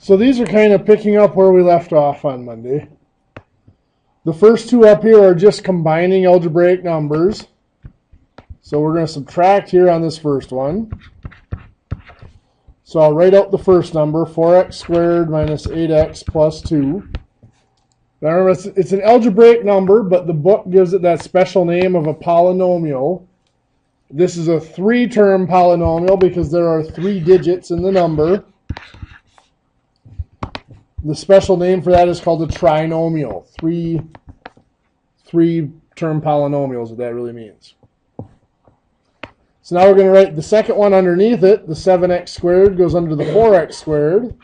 So these are kind of picking up where we left off on Monday. The first two up here are just combining algebraic numbers. So we're going to subtract here on this first one. So I'll write out the first number, 4x squared minus 8x plus 2. Now remember, it's an algebraic number, but the book gives it that special name of a polynomial. This is a 3-term polynomial because there are 3 digits in the number. The special name for that is called a trinomial. Three-term polynomials, what that really means. So now we're going to write the second one underneath it. The 7x squared goes under the 4x squared.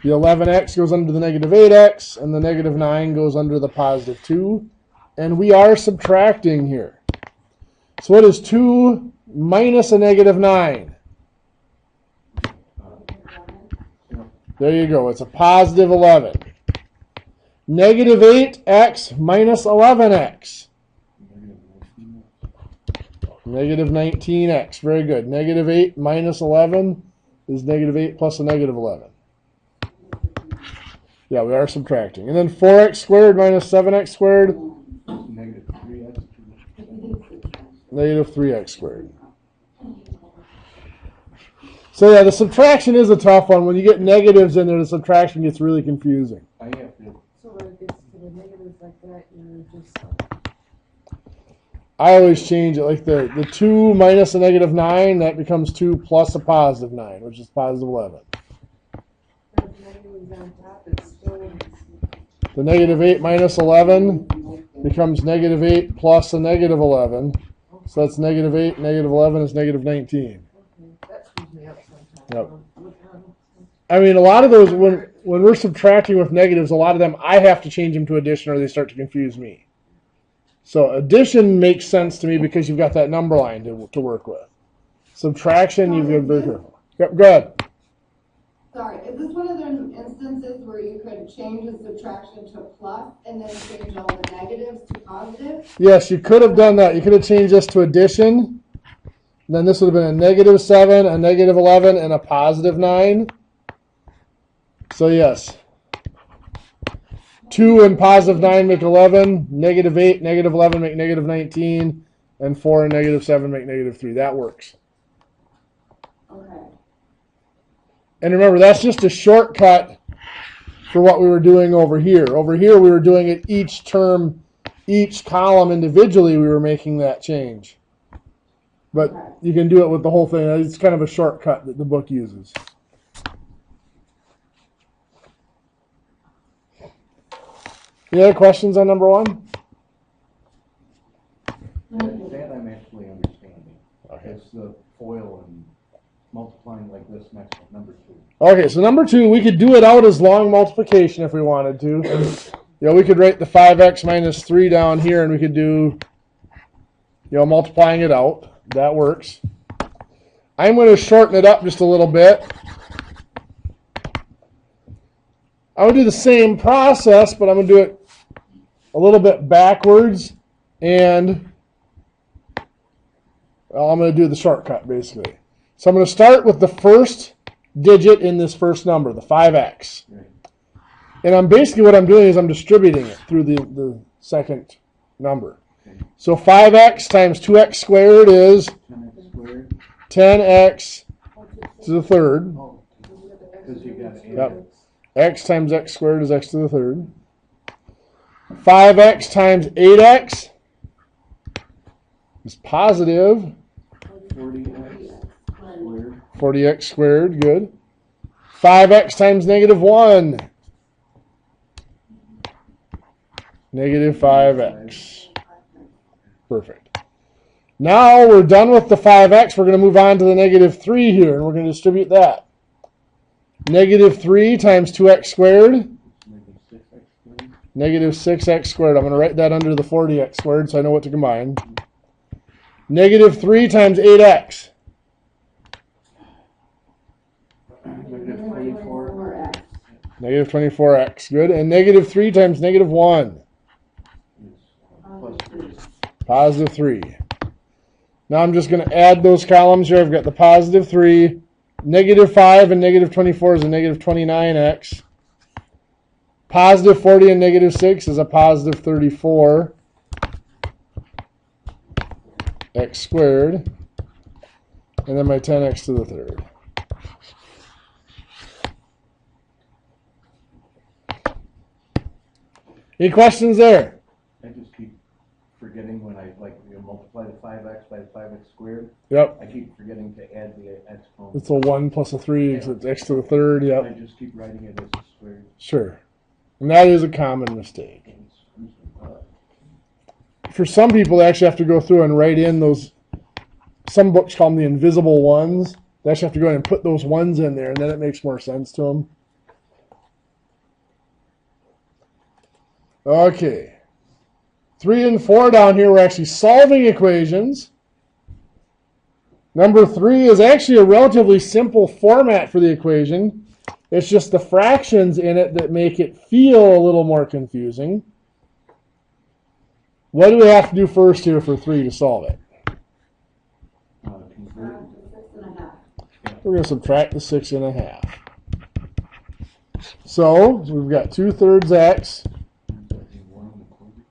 The 11x goes under the negative 8x. And the negative 9 goes under the positive 2. And we are subtracting here. So what is 2 minus a negative 9? There you go. It's a positive 11. Negative 8x minus 11x. Negative 19x. Very good. Negative 8 minus 11 is negative 8 plus a negative 11. Yeah, we are subtracting. And then 4x squared minus 7x squared. Negative 3x squared. So yeah, the subtraction is a tough one. When you get negatives in there, the subtraction gets really confusing. So when it gets to the negatives like that, you're just... I always change it. Like the 2 minus a negative 9, that becomes 2 plus a positive 9, which is positive 11. The negative 8 minus 11 becomes negative 8 plus a negative 11. So that's negative 8, negative 11 is negative 19. Yep. I mean, a lot of those, when we're subtracting with negatives, a lot of them, I have to change them to addition or they start to confuse me. So addition makes sense to me because you've got that number line to work with. Subtraction, you've got to be very careful. Yep, go ahead. Sorry, is this one of those instances where you could change the subtraction to plus and then change all the negatives to positive? Yes, you could have done that. You could have changed this to addition. Then this would have been a negative 7, a negative 11, and a positive 9. So yes. 2 and positive 9 make 11. Negative 8, negative 11 make negative 19. And 4 and negative 7 make negative 3. That works. Okay. And remember, that's just a shortcut for what we were doing over here. Over here, we were doing it each term, each column individually, we were making that change. But you can do it with the whole thing. It's kind of a shortcut that the book uses. Any other questions on number 1? That I'm actually understanding. Okay. It's the FOIL and multiplying like this next one, number 2. Okay, so number 2, we could do it out as long multiplication if we wanted to. We could write the 5x minus 3 down here and we could do, multiplying it out. That works. I'm going to shorten it up just a little bit. I would do the same process, but I'm going to do it a little bit backwards, and I'm going to do the shortcut, basically. So I'm going to start with the first digit in this first number, the 5x. And what I'm doing is I'm distributing it through the second number. So 5x times 2x squared is 10x to the third. Yep. X times x squared is x to the third. 5x times 8x is positive 40x squared. Good. 5x times negative 1. Negative 5x. Perfect. Now we're done with the 5x. We're going to move on to the negative 3 here, and we're going to distribute that. Negative 3 times 2x squared. Negative 6x squared. I'm going to write that under the 40x squared so I know what to combine. Negative 3 times 8x. Negative 24x. Good. And negative 3 times negative 1. Positive 3. Now I'm just going to add those columns here. I've got the positive 3 negative 5 and negative 24 is a negative 29x. Positive 40 and negative 6 is a positive 34 x squared. And then my 10x to the third. Any questions there? I just keep forgetting when I multiply the 5x by the 5x squared. Yep. I keep forgetting to add the exponent. It's a 1 plus a 3, so it's x to the third. Yep. I just keep writing it as a squared. Sure. And that is a common mistake. For some people, they actually have to go through and write in those, some books call them the invisible ones. They actually have to go in and put those ones in there, and then it makes more sense to them. Okay. 3 and 4 down here, we're actually solving equations. Number 3 is actually a relatively simple format for the equation. It's just the fractions in it that make it feel a little more confusing. What do we have to do first here for 3 to solve it? We're going to subtract the 6.5. So we've got 2/3 x.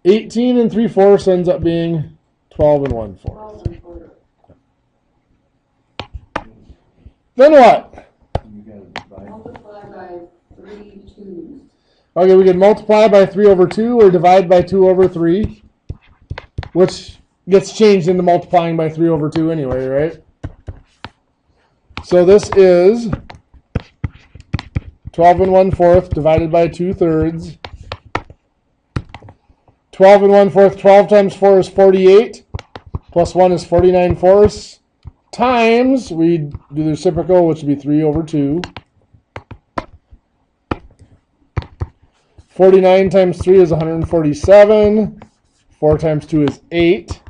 18 and 3/4 ends up being 12 and 1/4. Then what? Multiply by 3 2s. Okay, we can multiply by 3 over 2 or divide by 2 over 3, which gets changed into multiplying by 3 over 2 anyway, right? So this is 12 and 1/4 divided by 2/3. 12 and 1/4, 12 times 4 is 48, plus 1 is 49/4, times, we do the reciprocal, which would be 3 over 2. 49 times 3 is 147. 4 times 2 is 8.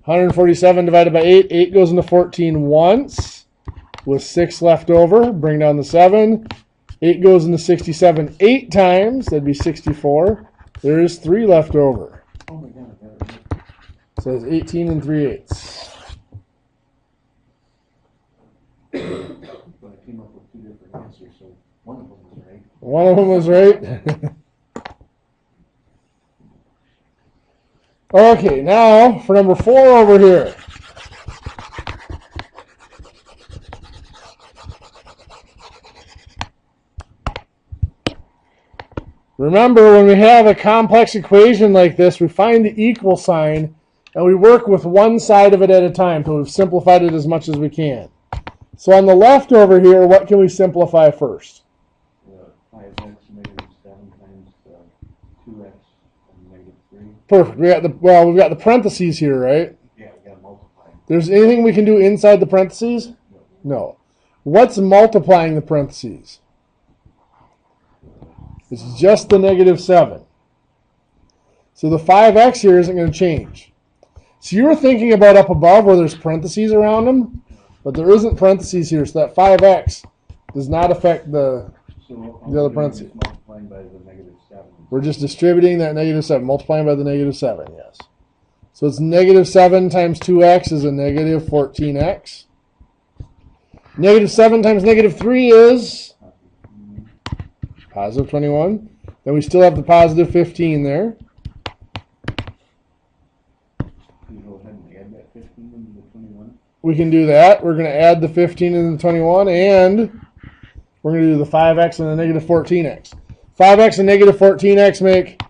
147 divided by 8. 8 goes into 14 once, with 6 left over. Bring down the 7. 8 goes into 67 8 times. That'd be 64. There is 3 left over. Oh my God, I got it right. So it's 18 and 3/8. But I came up with 2 different answers, so one of them was right. One of them was right. Okay, now for number 4 over here. Remember, when we have a complex equation like this, we find the equal sign, and we work with one side of it at a time until we've simplified it as much as we can. So on the left over here, what can we simplify first? 5x negative 7 times 2x and negative 3. Perfect. We've got the parentheses here, right? Yeah, we got to multiply. There's anything we can do inside the parentheses? No. What's multiplying the parentheses? It's just the negative 7. So the 5x here isn't going to change. So you were thinking about up above where there's parentheses around them, but there isn't parentheses here, so that 5x does not affect the other parentheses. Multiplying by the negative 7. We're just distributing that negative 7, multiplying by the negative 7, yes. So it's negative 7 times 2x is a negative 14x. Negative 7 times negative 3 is positive 21. Then we still have the positive 15 there. Can you go ahead and add that 15 into the 21? We can do that. We're going to add the 15 into the 21, and we're going to do the 5x and the negative 14x. 5x and negative 14x make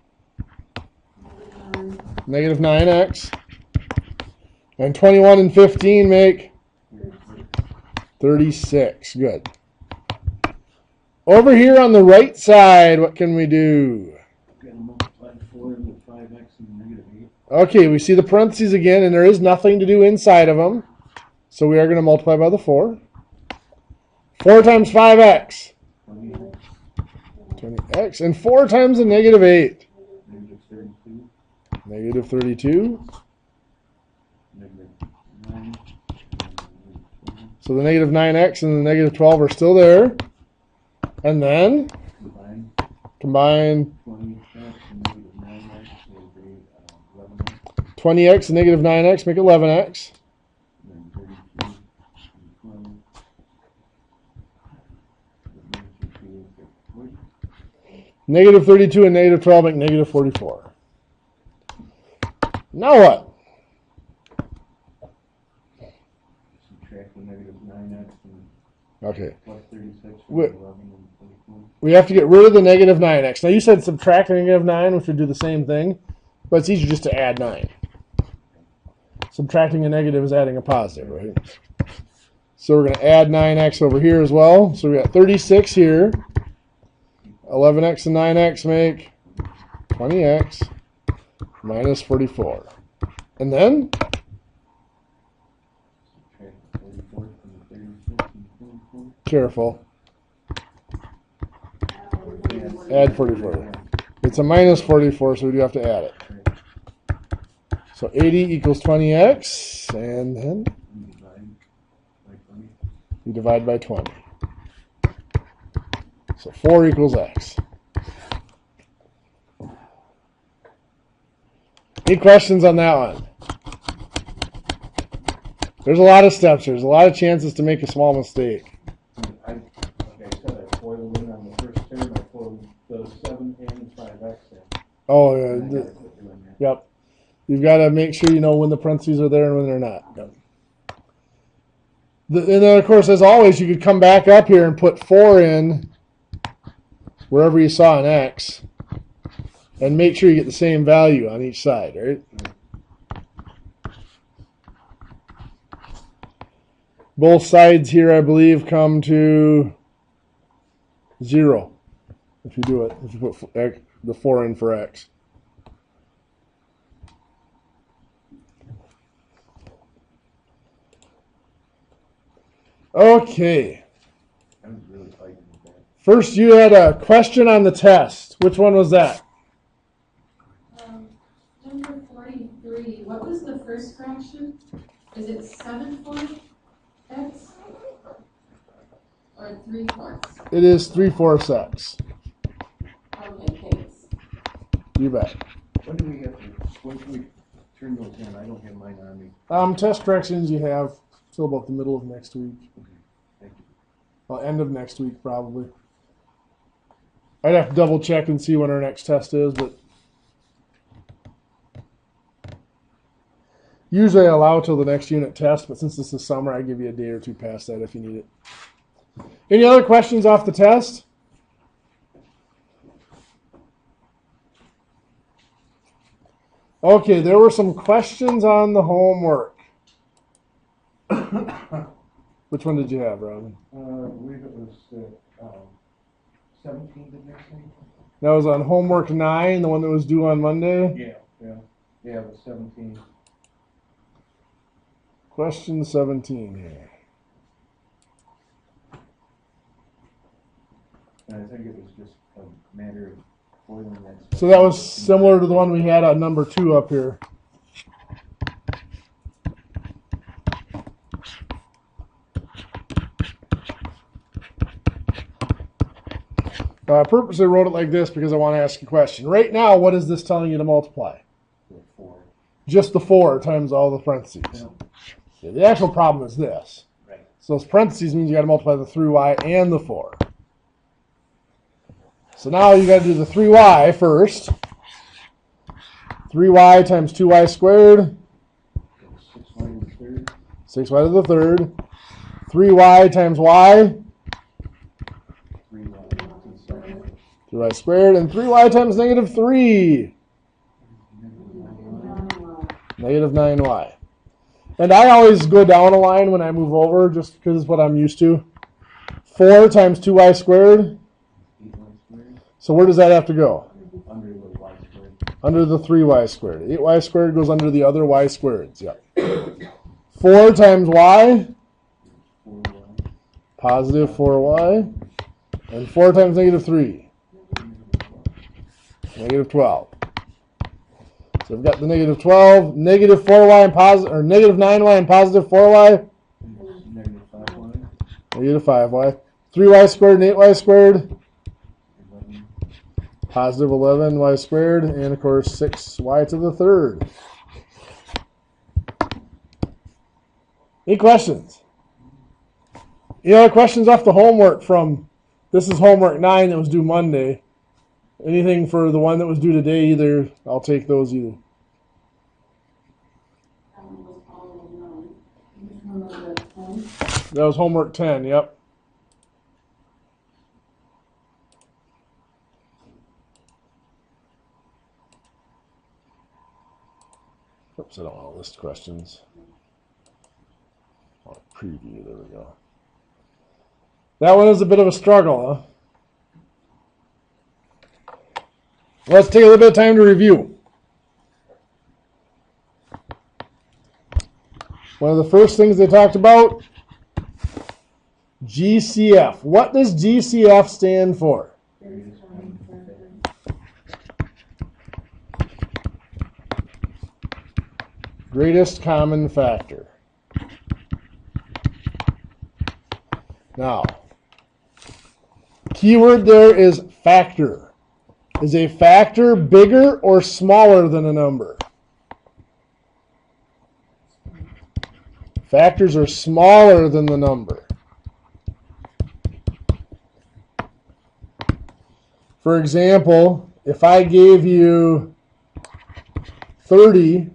negative 9x. And 21 and 15 make 36. Good. Over here on the right side, what can we do? We've got to multiply 4 into 5x and negative 8. Okay, we see the parentheses again, and there is nothing to do inside of them. So we are going to multiply by the 4. 4 times 5x. 20x. And 4 times the negative 8. Negative 32. Negative 32. Negative 9. So the negative 9x and the negative 12 are still there. And then combine 20x and negative 9x will be 11x. 20x and negative 9x make 11x. And then Negative 32 and negative 12 make negative 44. Now what? Subtract the negative 9x and Okay. plus 36 from Wait. 11 and 24. We have to get rid of the negative 9x. Now you said subtract the negative 9, which would do the same thing, but it's easier just to add 9. Subtracting a negative is adding a positive, right? So we're going to add 9x over here as well. So we got 36 here. 11x and 9x make 20x minus 44. And then Subtract 44 from the 36 and 24. careful. Add 44. It's a minus 44, so we do have to add it. So 80 equals 20x, and then you divide by 20. So 4 equals x. Any questions on that one? There's a lot of steps here. There's a lot of chances to make a small mistake. I said I foiled in on the first term. I foiled the 7 and 5x in. Oh, And I yeah. gotta put you in there. Yep. You've got to make sure you know when the parentheses are there and when they're not. Yep. And then, of course, as always, you could come back up here and put 4 in wherever you saw an x and make sure you get the same value on each side, right? Both sides here, I believe, come to 0 if you do it, if you put the 4 in for x. Okay. I was really fighting with that. First, you had a question on the test. Which one was that? Number 43, what was the first fraction? Is it 7/4 x or 3/4? It is 3/4 x. Okay, thanks. You bet. When do we have to, when can we turn those in? I don't have mine on me. Test corrections you have till about the middle of next week. Okay, thank you. Well, end of next week, probably. I'd have to double check and see when our next test is, but usually I allow till the next unit test, but since this is summer, I give you a day or two past that if you need it. Any other questions off the test? Okay, there were some questions on the homework. Which one did you have, Robin? I believe it was 17, did they say? That was on homework 9, the one that was due on Monday. Yeah, it was 17. Question 17 here. And I think it was just a matter of foiling that stuff. So that was similar to the one we had on number 2 up here. I purposely wrote it like this because I want to ask you a question. Right now, what is this telling you to multiply? 4. Just the 4 times all the parentheses. Yeah. Yeah, the actual problem is this. Right. So those parentheses means you got to multiply the 3y and the 4. So now you got to do the 3y first. 3y times 2y squared. 6y to the third. 6y to the third. 3y times y. 3y to the second. 3y squared. And 3y times negative 3. Negative 9y. And I always go down a line when I move over just because it's what I'm used to. 4 times 2y squared. 8y squared. So where does that have to go? Under the y squared. Under the 3y squared. 8y squared goes under the other y squareds. Yep. 4 times y. 4y. Positive 4y. And 4 times negative 3. Negative 12. So we've got the negative 12, negative 4y and positive, or negative 9y and positive 4y. Negative 5y. Negative 5y. 3y squared and 8y squared. 11. Positive 11y squared. And of course 6y to the third. Any questions? Any other questions off the homework from, this is homework 9 that was due Monday. Anything for the one that was due today, either, I'll take those either. That was homework 10, yep. Oops, I don't want to list questions. Oh, preview, there we go. That one is a bit of a struggle, huh? Let's take a little bit of time to review. One of the first things they talked about, GCF. What does GCF stand for? Greatest common factor. Now, keyword there is factor. Is a factor bigger or smaller than a number? Factors are smaller than the number. For example, if I gave you 30,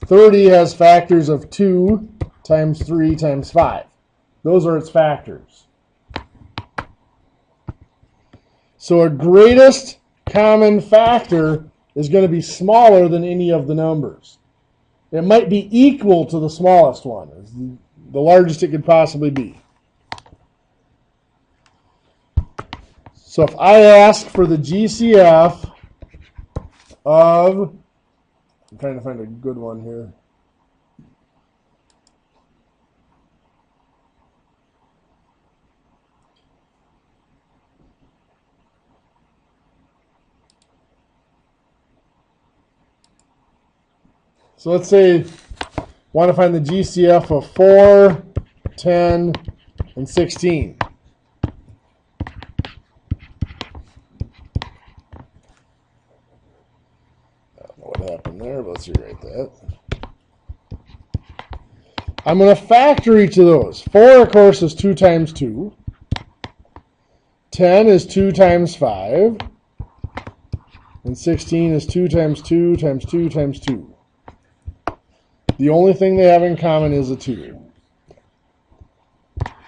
30 has factors of 2 times 3 times 5. Those are its factors. So a greatest common factor is going to be smaller than any of the numbers. It might be equal to the smallest one, is the largest it could possibly be. So if I ask for the GCF of, I'm trying to find a good one here. So let's say I want to find the GCF of 4, 10, and 16. I don't know what happened there, but let's rewrite that. I'm going to factor each of those. 4, of course, is 2 times 2. 10 is 2 times 5. And 16 is 2 times 2 times 2 times 2. The only thing they have in common is a 2.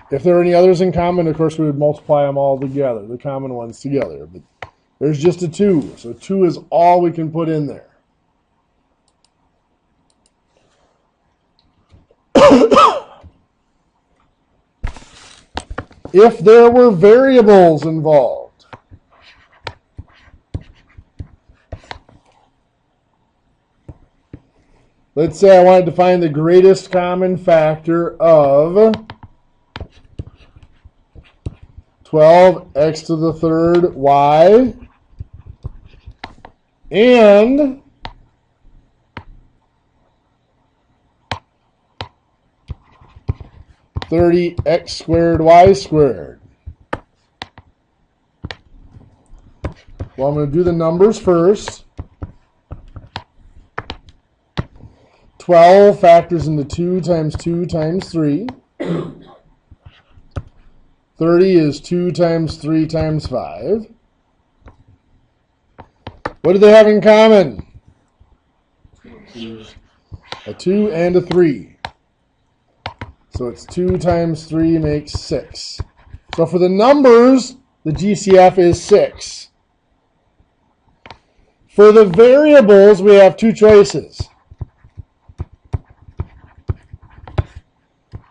If there are any others in common, of course, we would multiply them all together, the common ones together. But there's just a 2, so 2 is all we can put in there. If there were variables involved, let's say I wanted to find the greatest common factor of 12x to the third y and 30x squared y squared. Well, I'm going to do the numbers first. 12 factors into 2 times 2 times 3. 30 is 2 times 3 times 5. What do they have in common? A 2 and a 3. So it's 2 times 3 makes 6. So for the numbers, the GCF is 6. For the variables, we have two choices.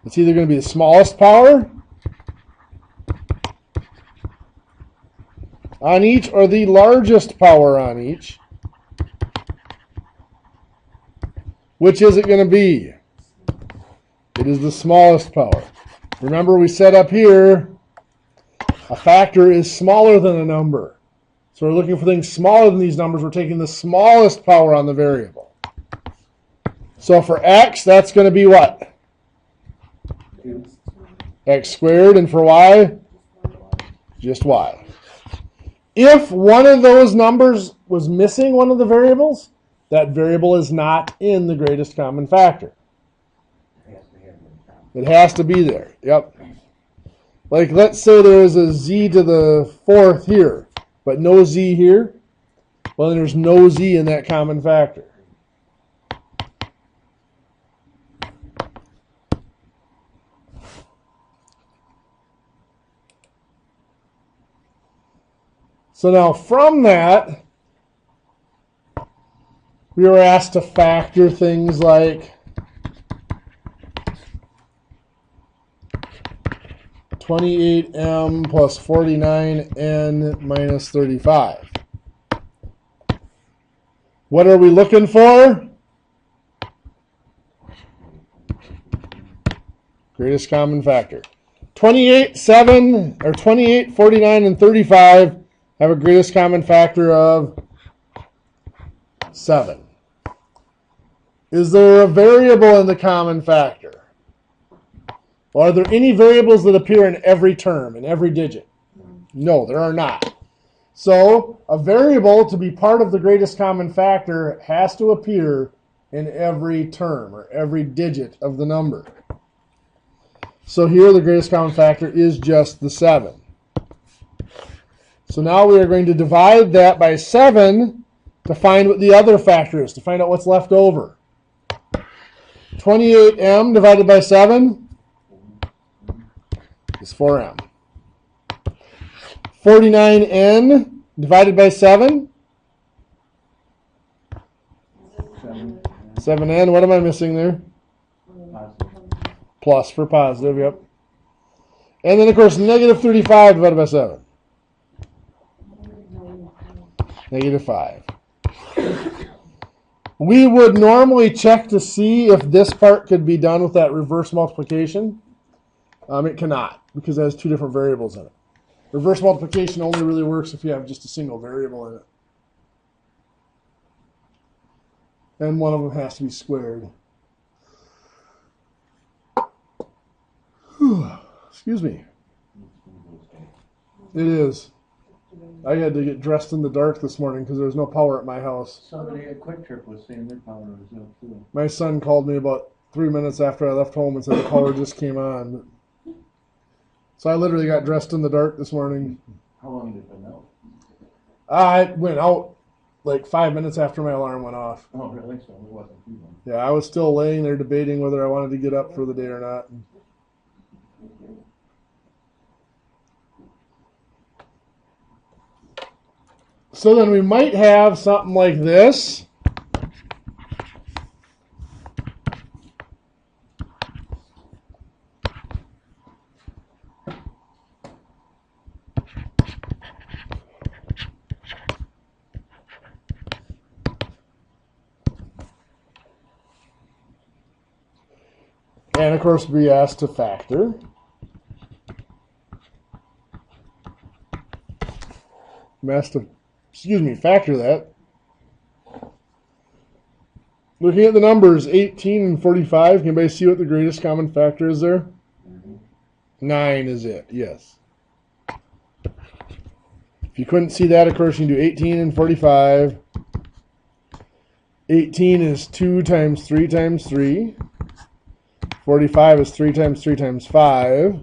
It's either going to be the smallest power on each or the largest power on each. Which is it going to be? It is the smallest power. Remember, we said up here, a factor is smaller than a number. So we're looking for things smaller than these numbers. We're taking the smallest power on the variable. So for x, that's going to be what? X squared, and for y, just y. If one of those numbers was missing one of the variables, that variable is not in the greatest common factor. It has to be there. Yep. Like let's say there is a z to the fourth here, but no z here, well, then there's no z in that common factor. So now from that, we were asked to factor things like 28m plus 49n minus 35. What are we looking for? Greatest common factor. 28, 7, or 28, 49, and 35 have a greatest common factor of 7. Is there a variable in the common factor? Or are there any variables that appear in every term, in every digit? No, there are not. So a variable to be part of the greatest common factor has to appear in every term or every digit of the number. So here the greatest common factor is just the 7. So now we are going to divide that by 7 to find what the other factor is, to find out what's left over. 28m divided by 7 is 4m. 49n divided by 7? 7n. What am I missing there? Plus for positive, yep. And then, of course, negative 35 divided by 7. Negative 5. We would normally check to see if this part could be done with that reverse multiplication. It cannot, because it has two different variables in it. Reverse multiplication only really works if you have just a single variable in it. And one of them has to be squared. Excuse me. It is. I had to get dressed in the dark this morning because there was no power at my house. Somebody at Quick Trip was saying their power was out too. My son called me about 3 minutes after I left home and said the power just came on. So I literally got dressed in the dark this morning. How long did it been out? I went out like 5 minutes after my alarm went off. Oh, really? So it wasn't too long. Yeah, I was still laying there debating whether I wanted to get up for the day or not. So then we might have something like this. And of course, be asked to factor. I'm asked to, factor that. Looking at the numbers, 18 and 45, can anybody see what the greatest common factor is there? 9 is it, yes. If you couldn't see that, of course, you can do 18 and 45. 18 is 2 times 3 times 3. 45 is 3 times 3 times 5.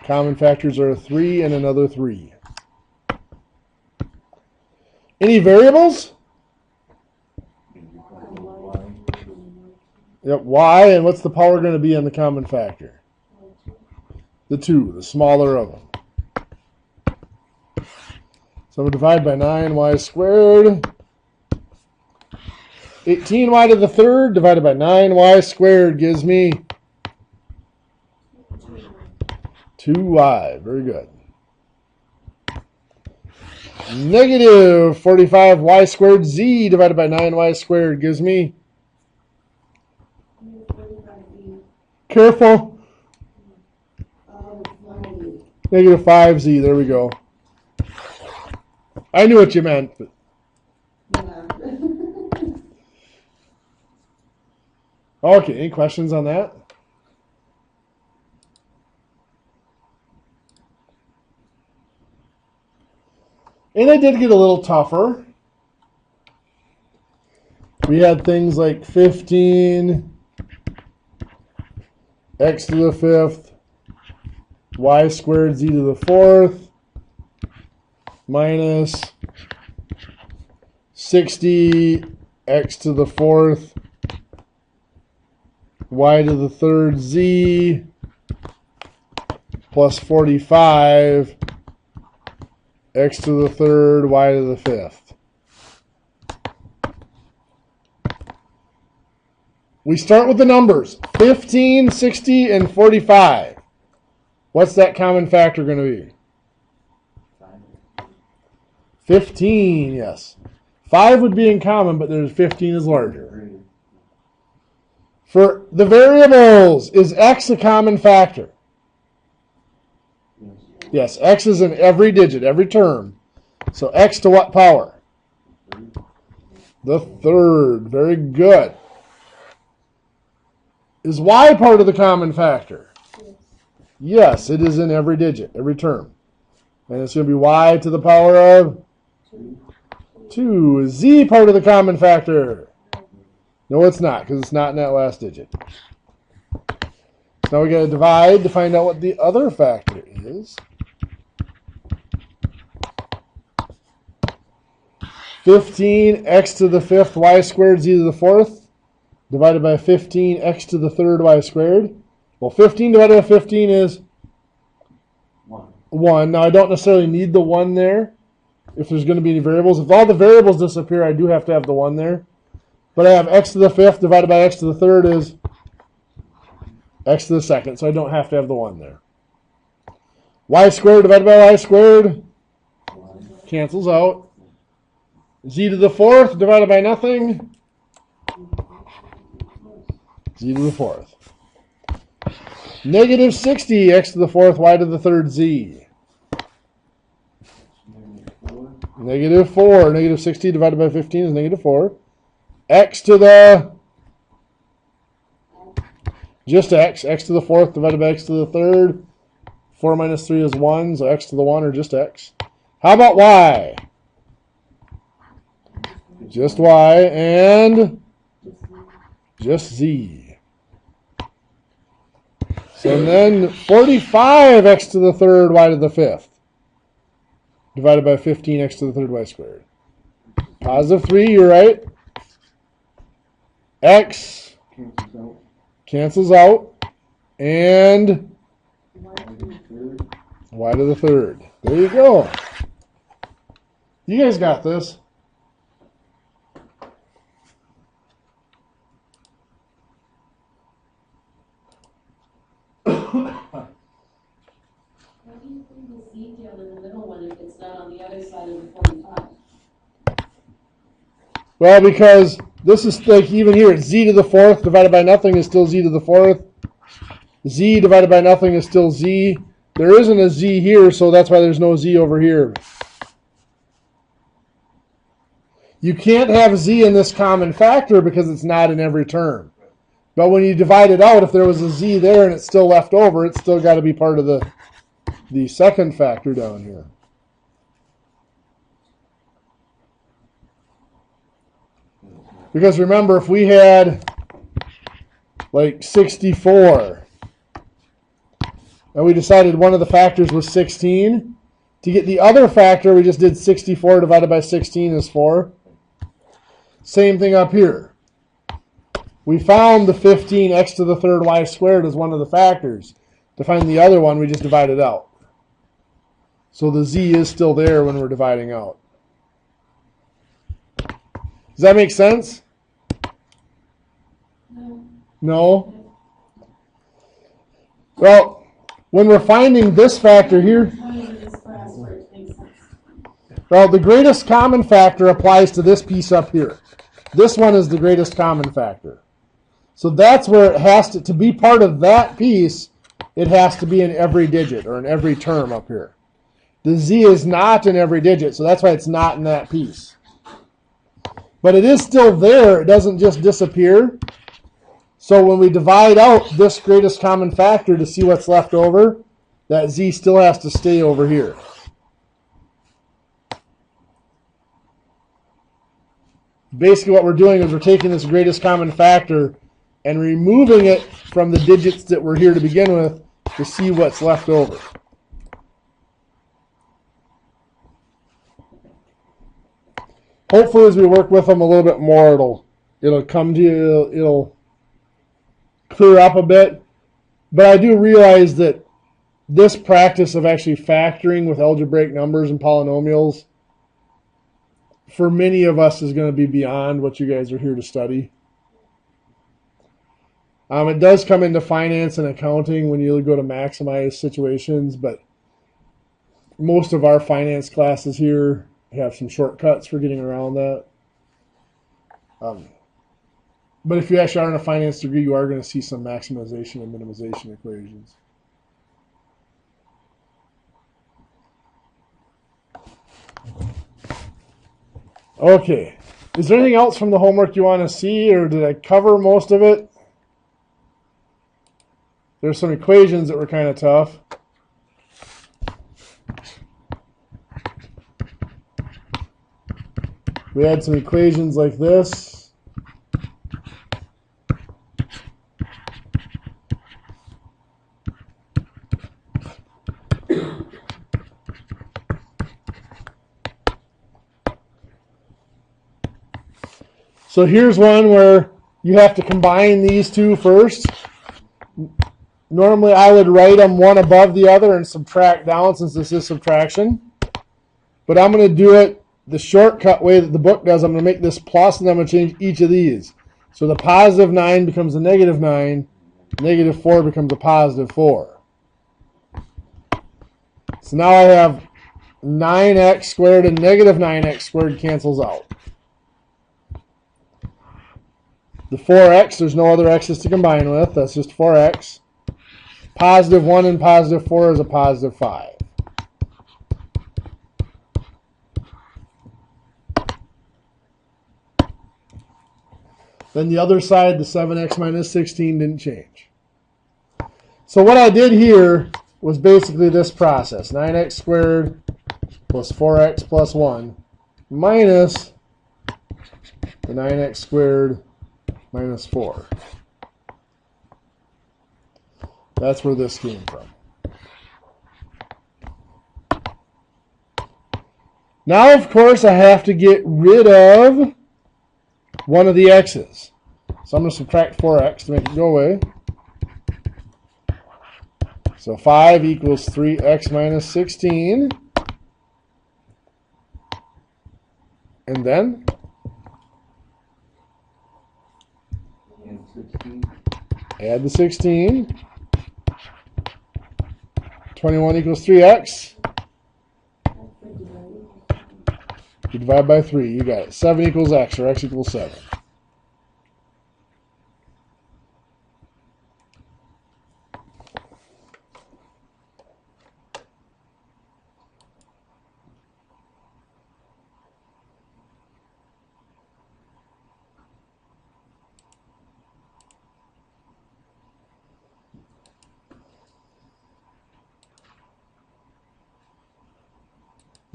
Common factors are 3 and another 3. Any variables? Yep, y, and what's the power going to be on the common factor? The 2, the smaller of them. So I'm going to divide by 9y squared. 18y to the third divided by 9y squared gives me 2y. Very good. Negative 45y squared z divided by 9y squared gives me, careful, negative 5z. There we go. I knew what you meant. But okay, any questions on that? And it did get a little tougher. We had things like 15, x to the 5th, y squared z to the 4th, minus 60 x to the fourth y to the third z plus 45 x to the third y to the fifth. We start with the numbers 15, 60, and 45. What's that common factor going to be? 15, yes. 5 would be in common, but there's 15 is larger. For the variables, is x a common factor? Yes, x is in every digit, every term. So x to what power? The third. Very good. Is y part of the common factor? Yes, it is in every digit, every term. And it's going to be y to the power of 2. Is z part of the common factor? No, it's not, because it's not in that last digit. So now we got to divide to find out what the other factor is. 15 x to the fifth y squared z to the fourth divided by 15 x to the third y squared. Well, 15 divided by 15 is 1. Now, I don't necessarily need the 1 there if there's going to be any variables. If all the variables disappear, I do have to have the 1 there. But I have x to the fifth divided by x to the third is x to the second, so I don't have to have the 1 there. Y squared divided by y squared cancels out. Z to the fourth divided by nothing. Z to the fourth. Negative 60 x to the fourth y to the third z. Negative 4. Negative 60 divided by 15 is negative 4. X to the, just x. X to the fourth divided by x to the third. 4 minus 3 is 1, so x to the 1 or just x. How about y? Just y and just z. So then 45x to the third y to the fifth divided by 15x to the third y squared. Positive 3, you're right. X cancels out. And y to the third. There you go. You guys got this. How do you bring the z down in the middle one if it's not on the other side of the 45? Well, because this is like even here, it's z to the fourth divided by nothing is still z to the fourth. Z divided by nothing is still z. There isn't a z here, so that's why there's no z over here. You can't have z in this common factor because it's not in every term. But when you divide it out, if there was a z there and it's still left over, it's still got to be part of the second factor down here. Because remember, if we had like 64, and we decided one of the factors was 16, to get the other factor, we just did 64 divided by 16 is 4. Same thing up here. We found the 15x to the third y squared as one of the factors. To find the other one, we just divide it out. So the z is still there when we're dividing out. Does that make sense? No? Well, when we're finding this factor here, well, the greatest common factor applies to this piece up here. This one is the greatest common factor. So that's where it has to be part of that piece, it has to be in every digit or in every term up here. The z is not in every digit, so that's why it's not in that piece. But it is still there. It doesn't just disappear. So when we divide out this greatest common factor to see what's left over, that z still has to stay over here. Basically what we're doing is we're taking this greatest common factor and removing it from the digits that were here to begin with to see what's left over. hopefully as we work with them a little bit more, it'll come to you, it'll clear up a bit. But I do realize that this practice of actually factoring with algebraic numbers and polynomials, for many of us, is going to be beyond what you guys are here to study. It does come into finance and accounting when you go to maximize situations, but most of our finance classes here have some shortcuts for getting around that. But if you actually are in a finance degree, you are going to see some maximization and minimization equations. Okay. Is there anything else from the homework you want to see, or did I cover most of it? There's some equations that were kind of tough. We had some equations like this. So here's one where you have to combine these two first. Normally I would write them one above the other and subtract down since this is subtraction. But I'm going to do it the shortcut way that the book does. I'm going to make this plus and I'm going to change each of these. So the positive 9 becomes a negative 9. Negative 4 becomes a positive 4. So now I have 9x squared and negative 9x squared cancels out. The 4x, there's no other x's to combine with. That's just 4x. Positive 1 and positive 4 is a positive 5. Then the other side, the 7x minus 16, didn't change. So what I did here was basically this process. 9x squared plus 4x plus 1 minus the 9x squared minus 4. That's where this came from. Now, of course, I have to get rid of one of the x's. So I'm going to subtract 4x to make it go away. So 5 equals 3x minus 16. And then? Add the 16. 21 equals 3x. You divide by 3. You got it. 7 equals x, or x equals 7.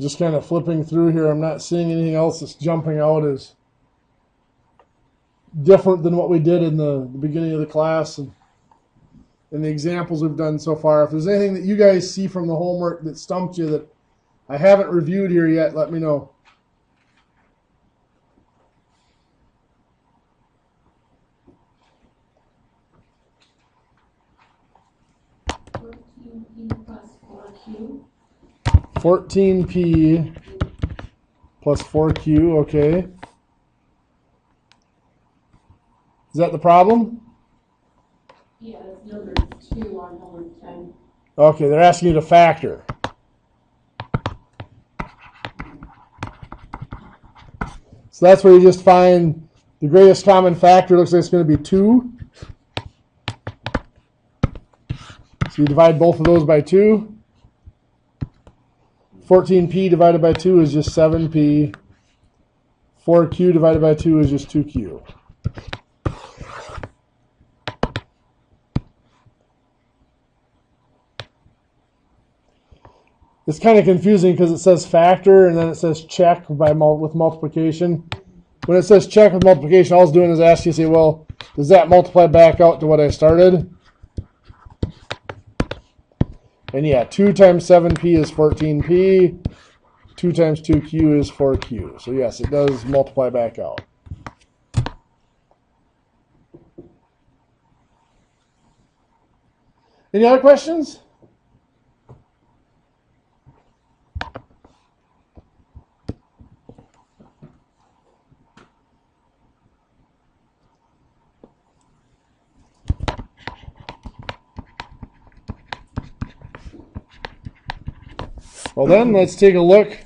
Just kind of flipping through here, I'm not seeing anything else that's jumping out as different than what we did in the beginning of the class and the examples we've done so far. If there's anything that you guys see from the homework that stumped you that I haven't reviewed here yet, let me know. Plus 4q. 14p plus 4q, okay. Is that the problem? Yeah, that's number 2 on homework 10. Okay, they're asking you to factor. So that's where you just find the greatest common factor. Looks like it's going to be 2. So you divide both of those by 2. 14p divided by 2 is just 7p. 4q divided by 2 is just 2q. It's kind of confusing because it says factor and then it says check with multiplication. When it says check with multiplication, all it's doing is asking you, say, well, does that multiply back out to what I started? And yeah, 2 times 7p is 14p. 2 2 times 2q is 4q. So yes, it does multiply back out. Any other questions? Well then, let's take a look.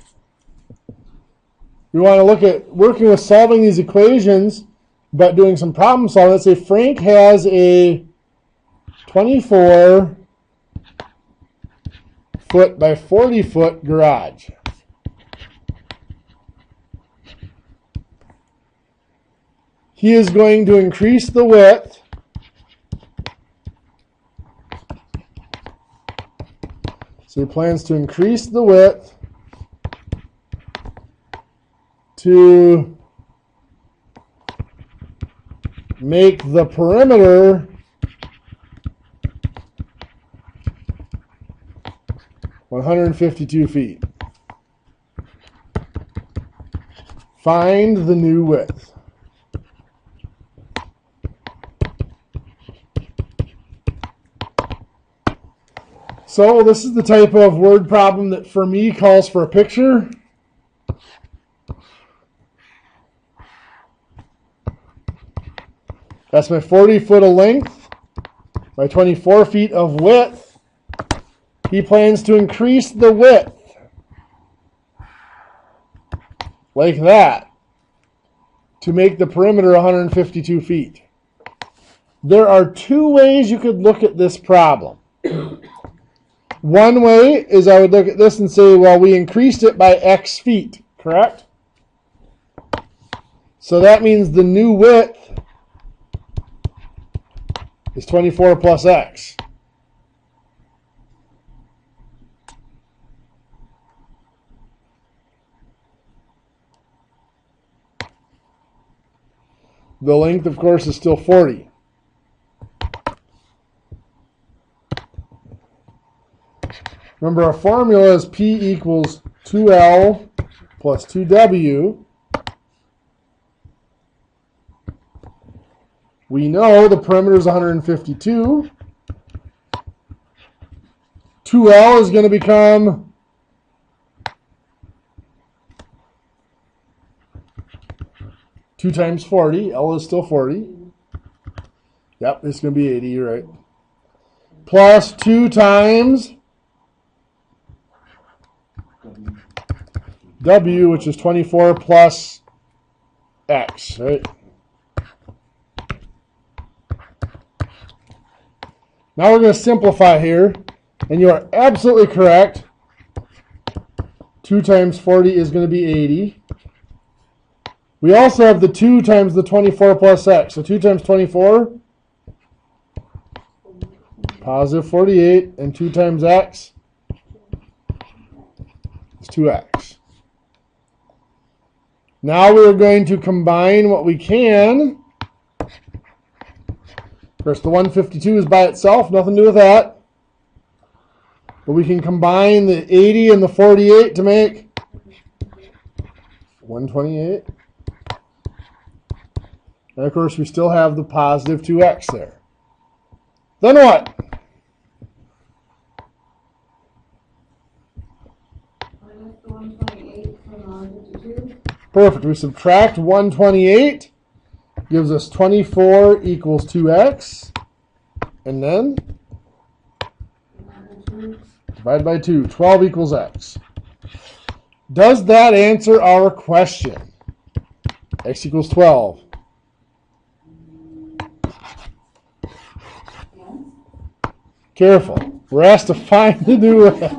We want to look at working with solving these equations, but doing some problem solving. Let's say Frank has a 24 foot by 40 foot garage. He is going to increase the width so he plans to increase the width to make the perimeter 152 feet. Find the new width. So this is the type of word problem that for me calls for a picture. That's my 40 foot of length, my 24 feet of width. He plans to increase the width like that to make the perimeter 152 feet. There are two ways you could look at this problem. One way is I would look at this and say, well, we increased it by x feet, correct? So that means the new width is 24 plus x. The length, of course, is still 40. Remember, our formula is P equals 2L plus 2W. We know the perimeter is 152. 2L is going to become 2 times 40. L is still 40. Yep, it's going to be 80, you're right. Plus 2 times W, which is 24 plus X, right? Now we're going to simplify here, and you are absolutely correct. 2 times 40 is going to be 80. We also have the 2 times the 24 plus X. So 2 times 24, positive 48, and 2 times X is 2X. Now we're going to combine what we can. Of course, the 152 is by itself, nothing to do with that. But we can combine the 80 and the 48 to make 128. And of course, we still have the positive 2x there. Then what? Minus the 128 from 152. Perfect. We subtract 128. Gives us 24 equals 2x. And then divide by 2. 12 equals x. Does that answer our question? X equals 12. Careful. We're asked to find the new width.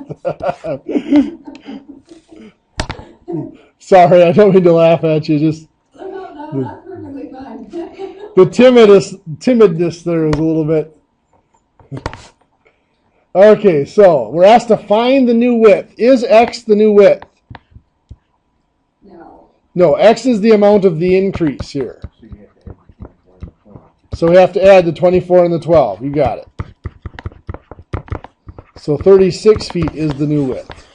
Sorry, I don't mean to laugh at you. Just No, that's perfectly fine. the timidness there was a little bit. Okay, so we're asked to find the new width. Is x the new width? No. No, x is the amount of the increase here. So you have to add the 24 and the 12. So we have to add the 24 and the 12. You got it. So 36 feet is the new width.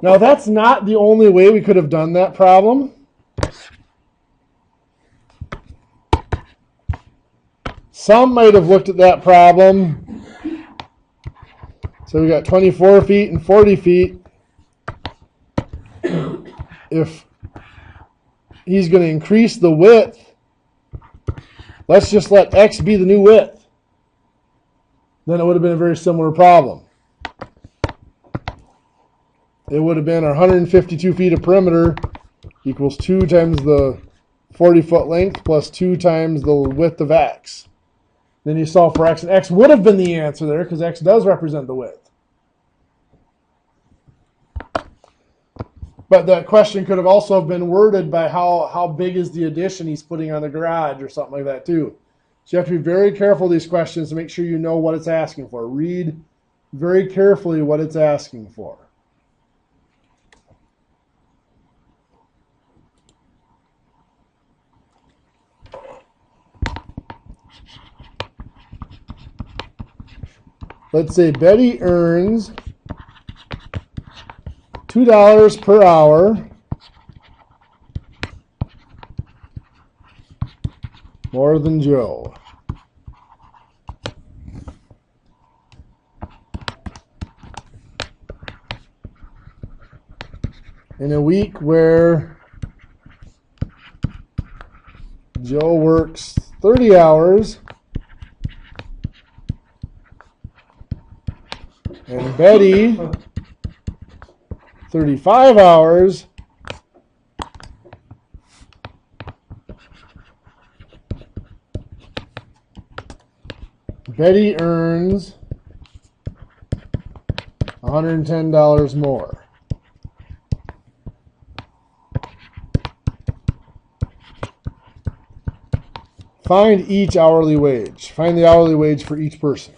Now that's not the only way we could have done that problem. Some might have looked at that problem. So we got 24 feet and 40 feet. If he's going to increase the width, let's just let x be the new width. Then it would have been a very similar problem. It would have been our 152 feet of perimeter equals 2 times the 40-foot length plus 2 times the width of x. Then you solve for x, and x would have been the answer there because x does represent the width. But that question could have also been worded by how big is the addition he's putting on the garage or something like that too. So you have to be very careful with these questions to make sure you know what it's asking for. Read very carefully what it's asking for. Let's say Betty earns $2 per hour more than Joe. In a week where Joe works 30 hours and Betty 35 hours, Betty earns $110 more. Find each hourly wage. Find the hourly wage for each person.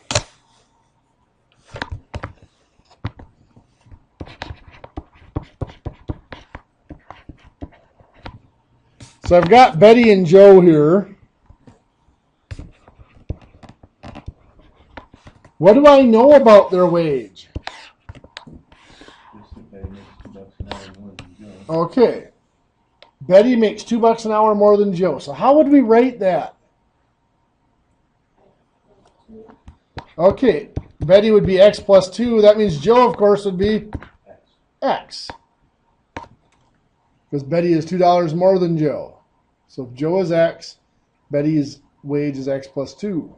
So I've got Betty and Joe here. What do I know about their wage? Okay. Betty makes $2 an hour more than Joe. So how would we rate that? Okay. Betty would be x plus 2. That means Joe, of course, would be x. Because Betty is $2 more than Joe. So if Joe is x, Betty's wage is x plus 2.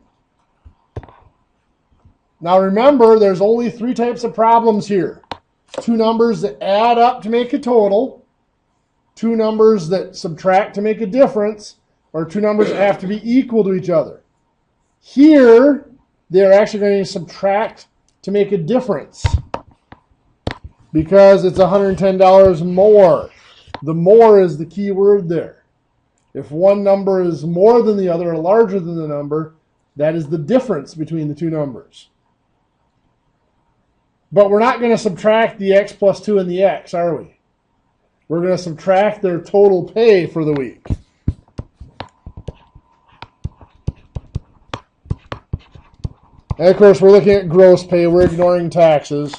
Now remember, there's only 3 types of problems here. 2 numbers that add up to make a total, 2 numbers that subtract to make a difference, or 2 numbers that have to be equal to each other. Here, they're actually going to subtract to make a difference because it's $110 more. The more is the key word there. If one number is more than the other or larger than the number, that is the difference between the 2 numbers. But we're not going to subtract the x plus 2 and the x, are we? We're going to subtract their total pay for the week. And of course, we're looking at gross pay. We're ignoring taxes.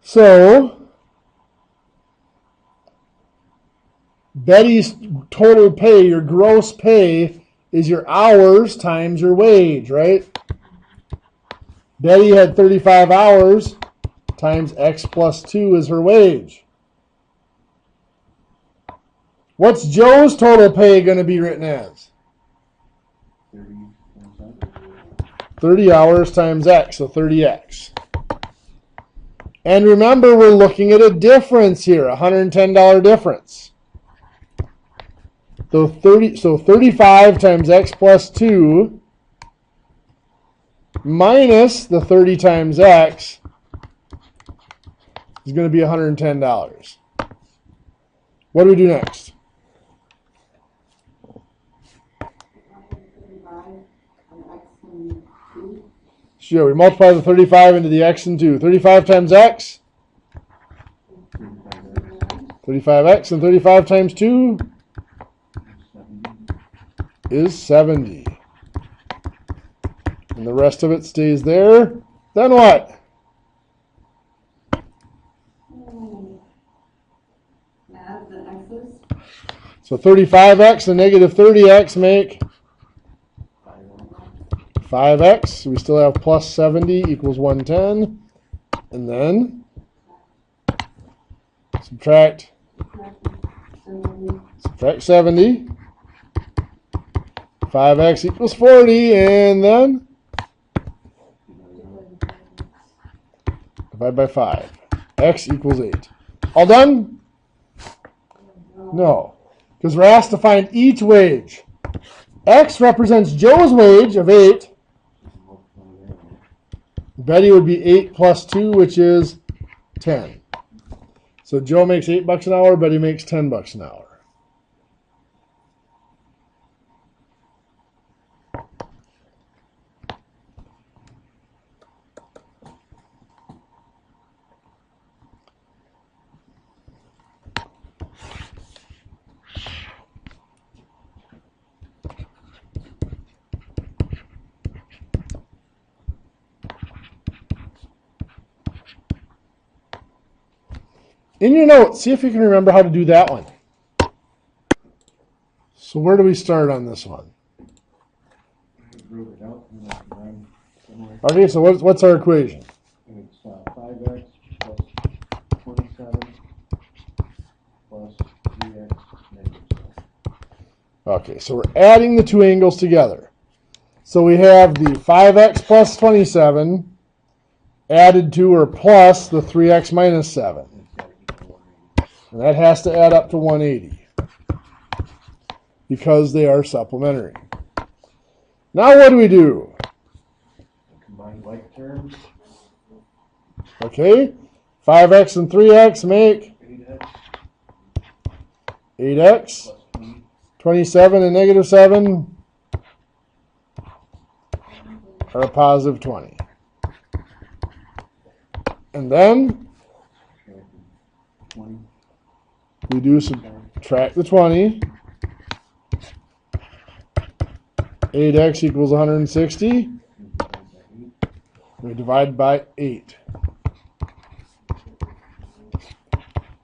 So Betty's total pay, your gross pay, is your hours times your wage, right? Betty had 35 hours times x plus 2 is her wage. What's Joe's total pay going to be written as? 30 hours times x, so 30x. And remember, we're looking at a difference here, a $110 difference. So 35 times x plus 2 minus the 30 times x is going to be $110. What do we do next? Sure, we multiply the 35 into the x and 2. 35 times x, 35x, and 35 times 2 is 70. And the rest of it stays there. Then what? Add the x's. So 35x and negative 30x make 5x. We still have plus 70 equals 110. And then subtract 70. 5x equals 40. And then divide by 5. X equals 8. All done? No. Because we're asked to find each wage. X represents Joe's wage of 8. Betty would be 8 plus 2, which is 10. So Joe makes $8 an hour, Betty makes $10 an hour. In your notes, see if you can remember how to do that one. So where do we start on this one? Okay, so what's our equation? It's 5x plus 27 plus 3x negative 7. Okay, so we're adding the two angles together. So we have the 5x plus 27 added to or plus the 3x minus 7. And that has to add up to 180 because they are supplementary. Now what do we do? Combine like terms. Okay, 5x and 3x make 8x. 27 and negative 7 are a positive 20. And then 20. we do subtract the 20. 8x equals 160. We divide by 8.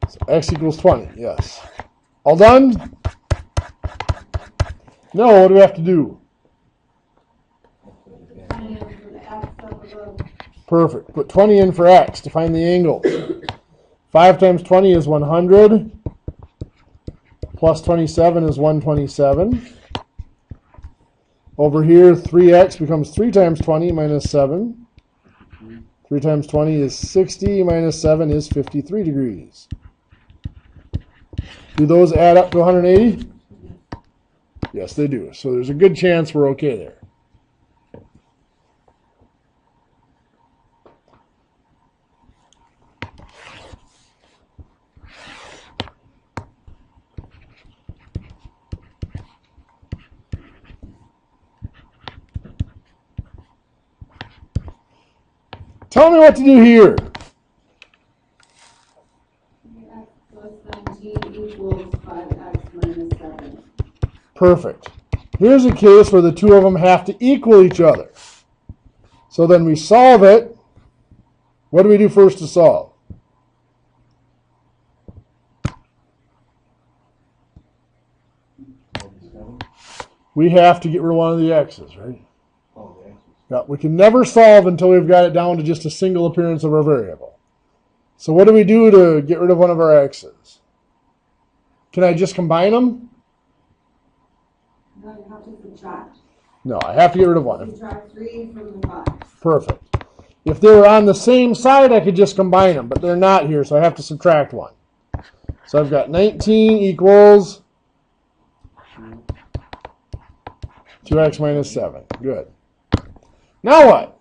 So x equals 20, yes. All done? No, what do we have to do? Perfect. Put 20 in for x to find the angle. 5 times 20 is 100. Plus 27 is 127. Over here, 3x becomes 3 times 20 minus 7. 3 times 20 is 60 minus 7 is 53 degrees. Do those add up to 180? Yes, they do. So there's a good chance we're okay there. Tell me what to do here. X plus 17 equals 5x minus 7. Perfect. Here's a case where the two of them have to equal each other. So then we solve it. What do we do first to solve? We have to get rid of one of the x's, right? Yeah, we can never solve until we've got it down to just a single appearance of our variable. So what do we do to get rid of one of our x's? Can I just combine them? No, you have to subtract. No, I have to get rid of one. Subtract 3 from the 5. Perfect. If they were on the same side, I could just combine them, but they're not here, so I have to subtract one. So I've got 19 equals 2x minus 7. Good. Now what?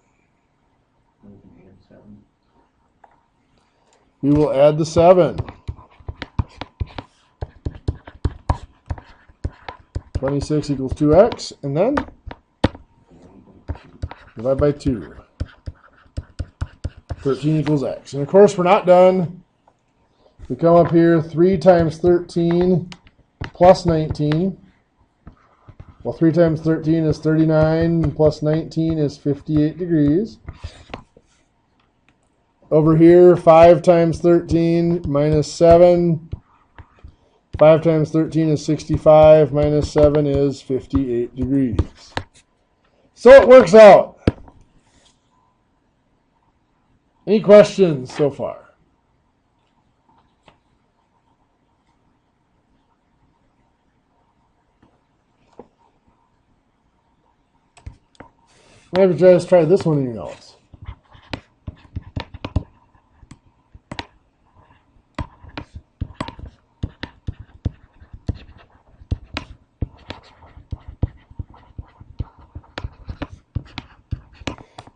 We will add the 7. 26 equals 2x, and then divide by 2. 13 equals x. And of course, we're not done. We come up here, 3 times 13 plus 19. Well, 3 times 13 is 39, plus 19 is 58 degrees. over here, 5 times 13 minus 7. 5 times 13 is 65, minus 7 is 58 degrees. So it works out. Any questions so far? Maybe just try this one in your notes.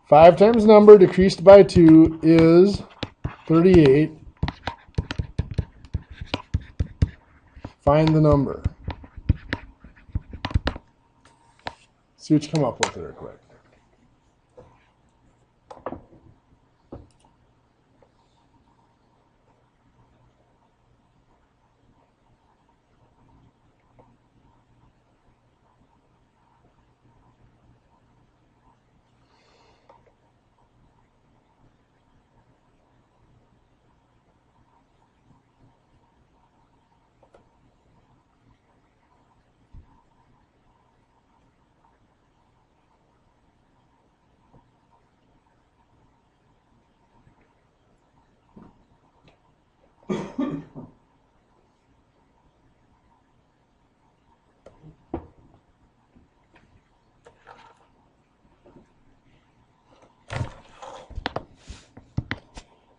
Five times number decreased by 2 is 38. Find the number. See what you come up with there quick.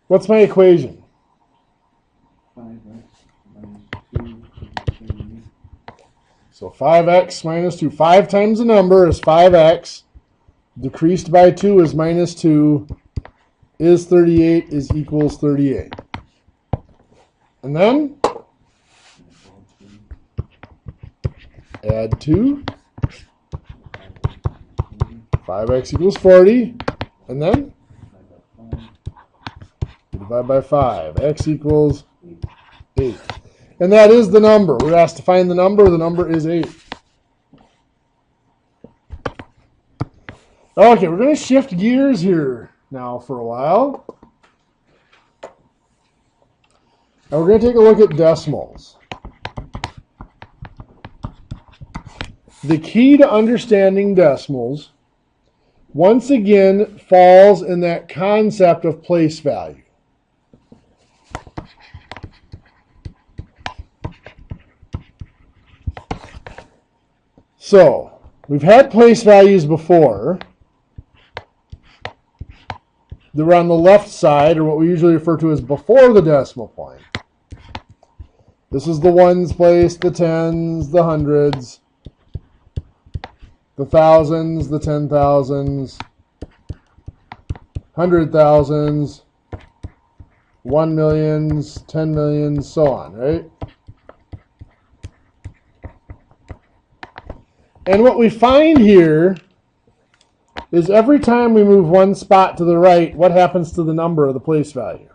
What's my equation? 5x minus 2 is 38. So 5x minus 2. 5 times the number is 5x. Decreased by 2 is minus 2. Is 38 is equals 38. And then add 2. 5x equals 40. And then divide by 5. X equals 8. And that is the number. We're asked to find the number. The number is 8. Okay, we're going to shift gears here now for a while. And we're going to take a look at decimals. The key to understanding decimals, once again, falls in that concept of place value. So, we've had place values before. They were on the left side, or what we usually refer to as before the decimal point. This is the ones place, the tens, the hundreds, the thousands, the 10,000s, 100,000s, 1 millions, 10 millions, so on, right? And what we find here is every time we move one spot to the right, what happens to the number of the place value?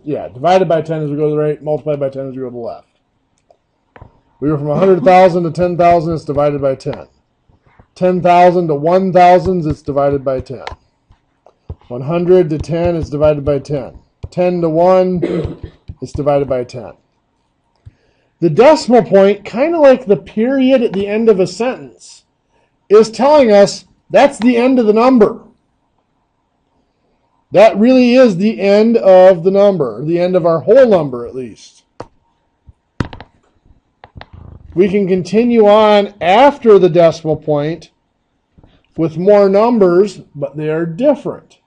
Yeah, divided by 10 as we go to the right, multiplied by 10 as we go to the left. We go from 100,000 to 10,000, it's divided by 10. 10,000 to 1,000, it's divided by 10. 100 to 10 is divided by 10. 10 to 1, it's divided by 10. The decimal point, kind of like the period at the end of a sentence, is telling us that's the end of the number. That really is the end of the number, the end of our whole number at least. We can continue on after the decimal point with more numbers, but they are different.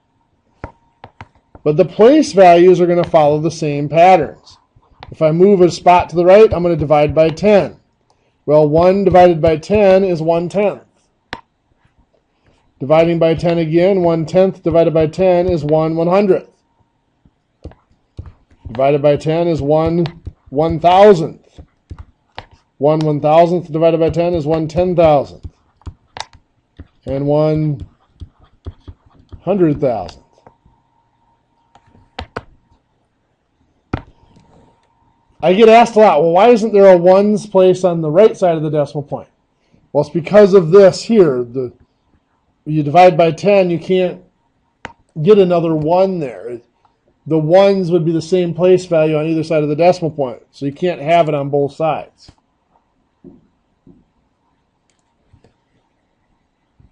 But the place values are going to follow the same patterns. If I move a spot to the right, I'm going to divide by 10. Well, 1 divided by 10 is 1/10. Dividing by 10 again, 1/10 divided by 10 is 1/100th. Divided by 10 is 1/1000th. 1/1000th divided by 10 is 1/10,000th. And 1/100,000th. I get asked a lot, well, why isn't there a ones place on the right side of the decimal point? Well, it's because of this here. You divide by 10, you can't get another 1 there. The 1s would be the same place value on either side of the decimal point, so you can't have it on both sides.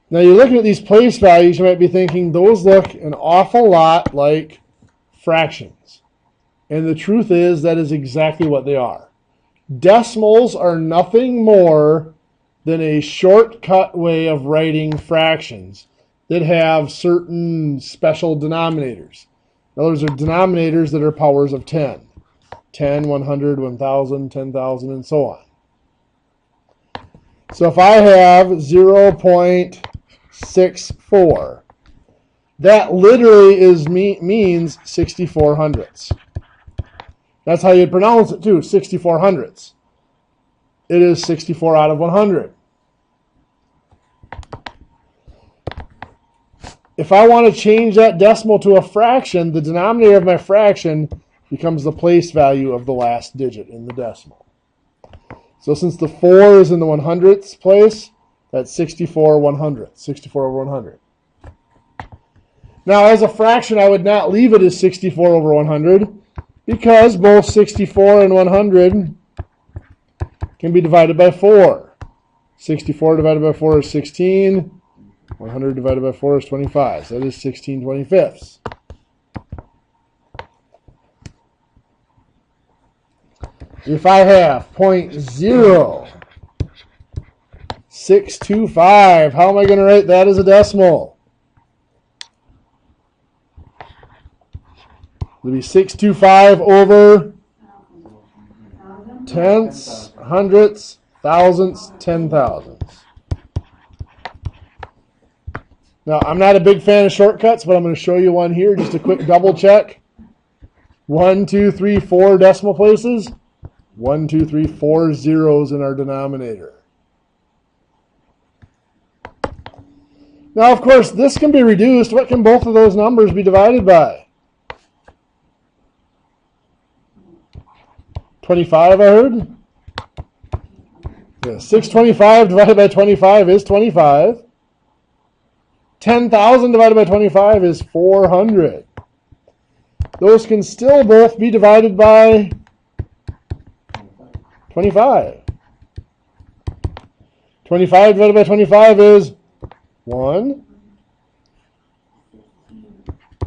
Now you're looking at these place values, you might be thinking those look an awful lot like fractions. And the truth is that is exactly what they are. Decimals are nothing more than a shortcut way of writing fractions that have certain special denominators. In other words, they're denominators that are powers of 10. 10, 100, 1,000, 10,000, and so on. So if I have 0.64, that literally means 64 hundredths. That's how you pronounce it too, 64 hundredths. It is 64 out of 100. If I want to change that decimal to a fraction, the denominator of my fraction becomes the place value of the last digit in the decimal. So since the 4 is in the 100ths place, that's 64 100ths, 64 over 100. Now as a fraction, I would not leave it as 64 over 100 because both 64 and 100 can be divided by 4. 64 divided by 4 is 16. 100 divided by 4 is 25. So that is 16 25ths. If I have 0.0625, how am I going to write that as a decimal? It'll be 625 over tenths, hundredths, thousandths, 10,000ths. Now, I'm not a big fan of shortcuts, but I'm going to show you one here. Just a quick double check. 1, 2, 3, 4 decimal places. 1, 2, 3, 4 zeros in our denominator. Now, of course, this can be reduced. What can both of those numbers be divided by? 25, I heard? Yeah, 625 divided by 25 is 25. 10,000 divided by 25 is 400. Those can still both be divided by 25. 25 divided by 25 is 1.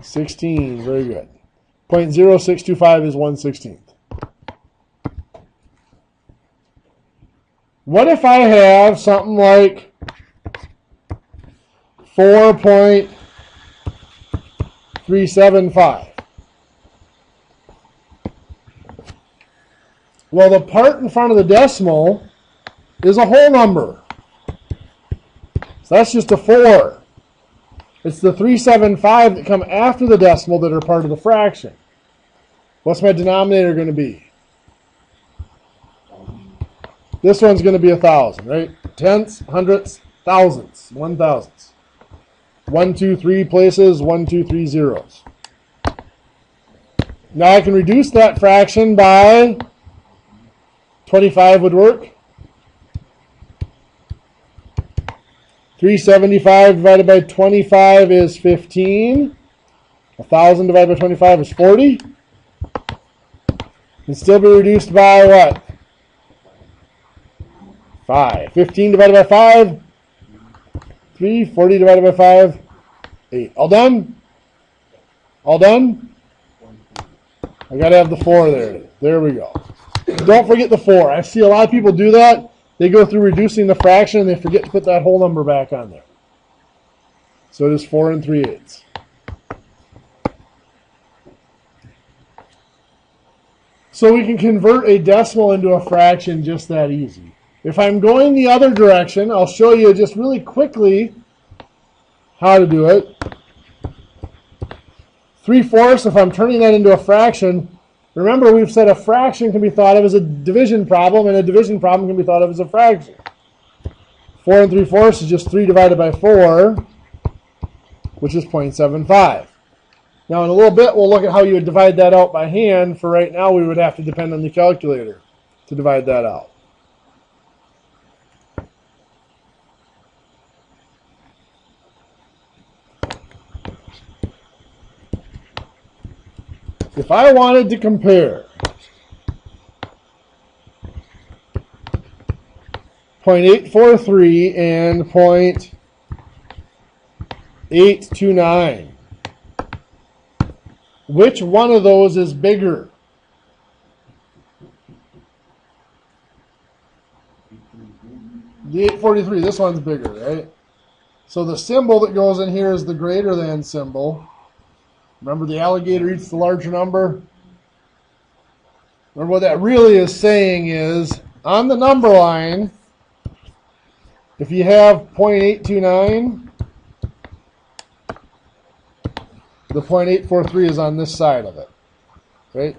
16. Very good. 0.0625 is 1/16. What if I have something like 4.375? Well, the part in front of the decimal is a whole number. So that's just a 4. It's the 375 that come after the decimal that are part of the fraction. What's my denominator going to be? This one's going to be 1,000, right? Tenths, hundredths, thousandths, 1,000ths. 1, 2, 3 places, 1, 2, 3 zeros. Now I can reduce that fraction by 25 would work. 375 divided by 25 is 15. 1,000 divided by 25 is 40. Can still be reduced by what? 5. 15 divided by 5, 3. 40 divided by 5, 8. All done? All done? I got to have the 4 there. There we go. Don't forget the 4. I see a lot of people do that. They go through reducing the fraction and they forget to put that whole number back on there. So it is 4 3/8. So we can convert a decimal into a fraction just that easy. If I'm going the other direction, I'll show you just really quickly how to do it. 3/4, if I'm turning that into a fraction, remember we've said a fraction can be thought of as a division problem, and a division problem can be thought of as a fraction. 4 3/4 is just 3 divided by 4, which is 0.75. Now in a little bit, we'll look at how you would divide that out by hand. For right now, we would have to depend on the calculator to divide that out. if I wanted to compare 0.843 and 0.829, which one of those is bigger? The 843, this one's bigger, right? So the symbol that goes in here is the greater than symbol. Remember, the alligator eats the larger number? Remember what that really is saying is, on the number line, if you have 0.829, the 0.843 is on this side of it, right?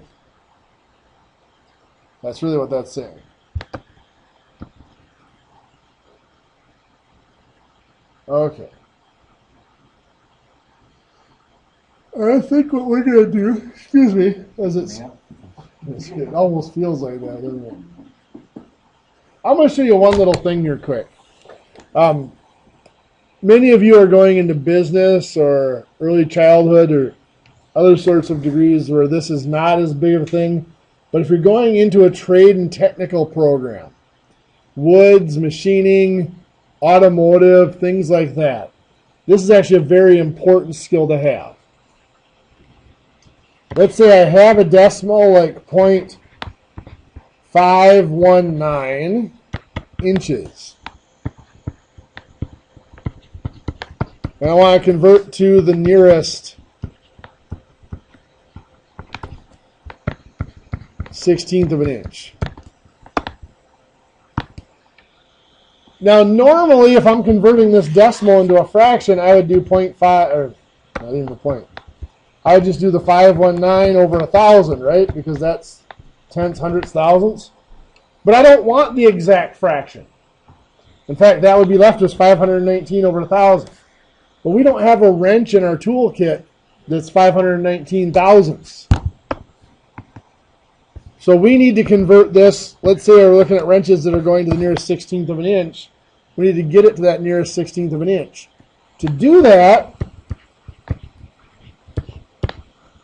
That's really what that's saying. Okay. I think what we're going to do, excuse me, as it almost feels like that, doesn't it? I'm going to show you one little thing here quick. Many of you are going into business or early childhood or other sorts of degrees where this is not as big of a thing. But if you're going into a trade and technical program, woods, machining, automotive, things like that, this is actually a very important skill to have. Let's say I have a decimal like 0.519 inches. And I want to convert to the nearest 16th of an inch. Now, normally, if I'm converting this decimal into a fraction, I would do 0.5, or not even a point. I would just do the 519 over 1,000, right? Because that's tenths, hundredths, thousandths. But I don't want the exact fraction. In fact, that would be left as 519 over 1,000. But we don't have a wrench in our toolkit that's 519 thousandths. So we need to convert this. Let's say we're looking at wrenches that are going to the nearest 16th of an inch. We need to get it to that nearest 16th of an inch. To do that,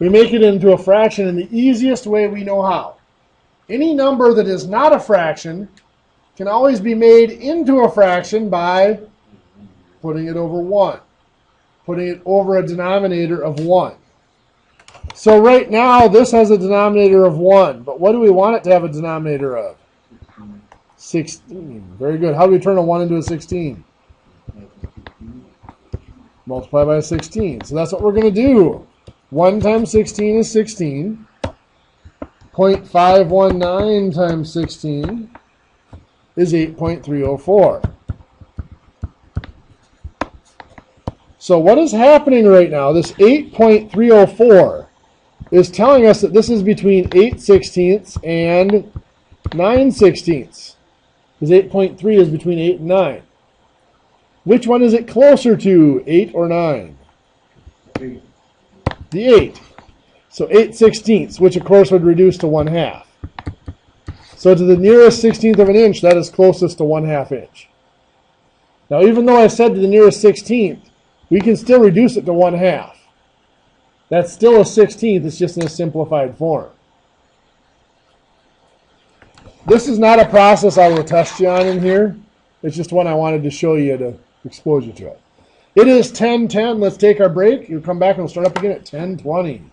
we make it into a fraction in the easiest way we know how. Any number that is not a fraction can always be made into a fraction by putting it over 1. Putting it over a denominator of 1. So right now, this has a denominator of 1. But what do we want it to have a denominator of? 16. Very good. How do we turn a 1 into a 16? Multiply by 16. So that's what we're going to do. 1 times 16 is 16. 0.519 times 16 is 8.304. So what is happening right now, this 8.304 is telling us that this is between 8 sixteenths and 9 sixteenths. Because 8.3 is between 8 and 9. Which one is it closer to, 8 or 9? 8. The 8. So 8 sixteenths, which of course would reduce to 1/2. So to the nearest 16th of an inch, that is closest to 1/2 inch. Now even though I said to the nearest 16th, we can still reduce it to 1/2. That's still a 16th, it's just in a simplified form. This is not a process I will test you on in here. It's just one I wanted to show you to expose you to it. It is 10:10. Let's take our break. You'll come back and we'll start up again at 10:20.